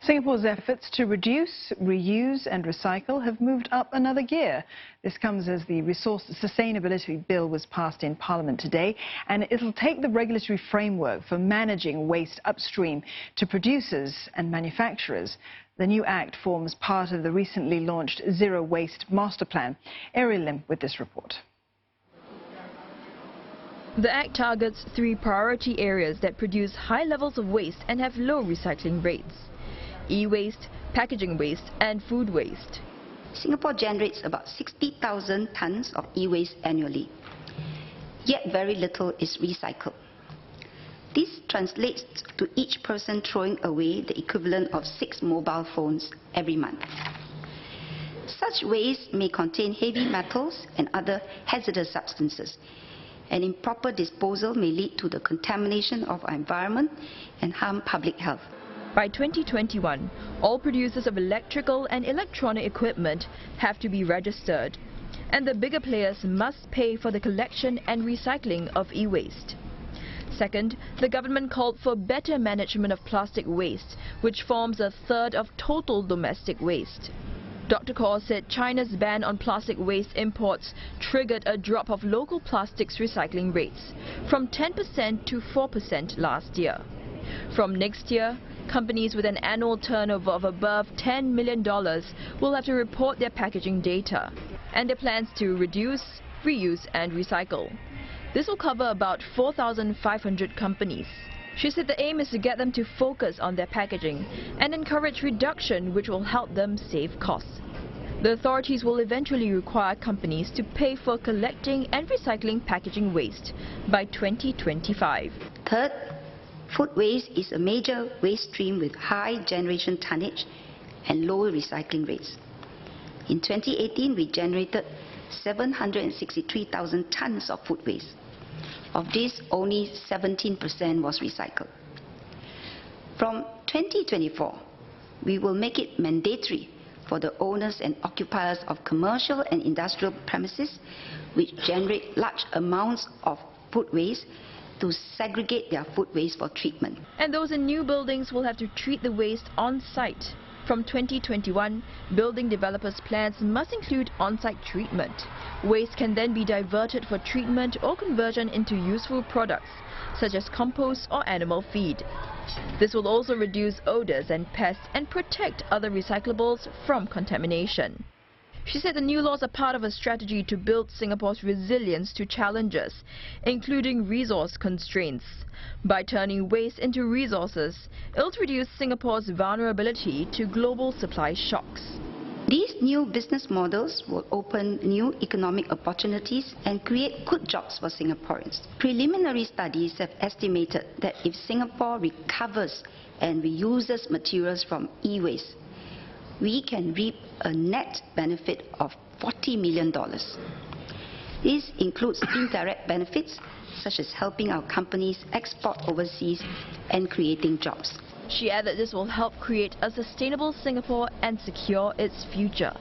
Singapore's efforts to reduce, reuse and recycle have moved up another gear. This comes as the Resource Sustainability Bill was passed in Parliament today, and it'll take the regulatory framework for managing waste upstream to producers and manufacturers. The new act forms part of the recently launched Zero Waste Master Plan. Ariel Lim with this report. The Act targets 3 priority areas that produce high levels of waste and have low recycling rates: e-waste, packaging waste and food waste. Singapore generates about 60,000 tons of e-waste annually, yet very little is recycled. This translates to each person throwing away the equivalent of 6 mobile phones every month. Such waste may contain heavy metals and other hazardous substances, and improper disposal may lead to the contamination of our environment and harm public health. By 2021, all producers of electrical and electronic equipment have to be registered, and the bigger players must pay for the collection and recycling of e-waste. Second, the government called for better management of plastic waste, which forms 1/3 of total domestic waste. Dr. Kaur said China's ban on plastic waste imports triggered a drop of local plastics recycling rates from 10% to 4% last year. From next year, companies with an annual turnover of above $10 million will have to report their packaging data and their plans to reduce, reuse and recycle. This will cover about 4,500 companies. She said the aim is to get them to focus on their packaging and encourage reduction, which will help them save costs. The authorities will eventually require companies to pay for collecting and recycling packaging waste by 2025. Third, food waste is a major waste stream with high generation tonnage and low recycling rates. In 2018, we generated 763,000 tons of food waste. Of this, only 17% was recycled. From 2024, we will make it mandatory for the owners and occupiers of commercial and industrial premises which generate large amounts of food waste to segregate their food waste for treatment. And those in new buildings will have to treat the waste on site. From 2021, building developers' plans must include on-site treatment. Waste can then be diverted for treatment or conversion into useful products, such as compost or animal feed. This will also reduce odors and pests and protect other recyclables from contamination. She said the new laws are part of a strategy to build Singapore's resilience to challenges, including resource constraints. By turning waste into resources, it'll reduce Singapore's vulnerability to global supply shocks. These new business models will open new economic opportunities and create good jobs for Singaporeans. Preliminary studies have estimated that if Singapore recovers and reuses materials from e-waste, we can reap a net benefit of $40 million. This includes indirect benefits, such as helping our companies export overseas and creating jobs. She added this will help create a sustainable Singapore and secure its future.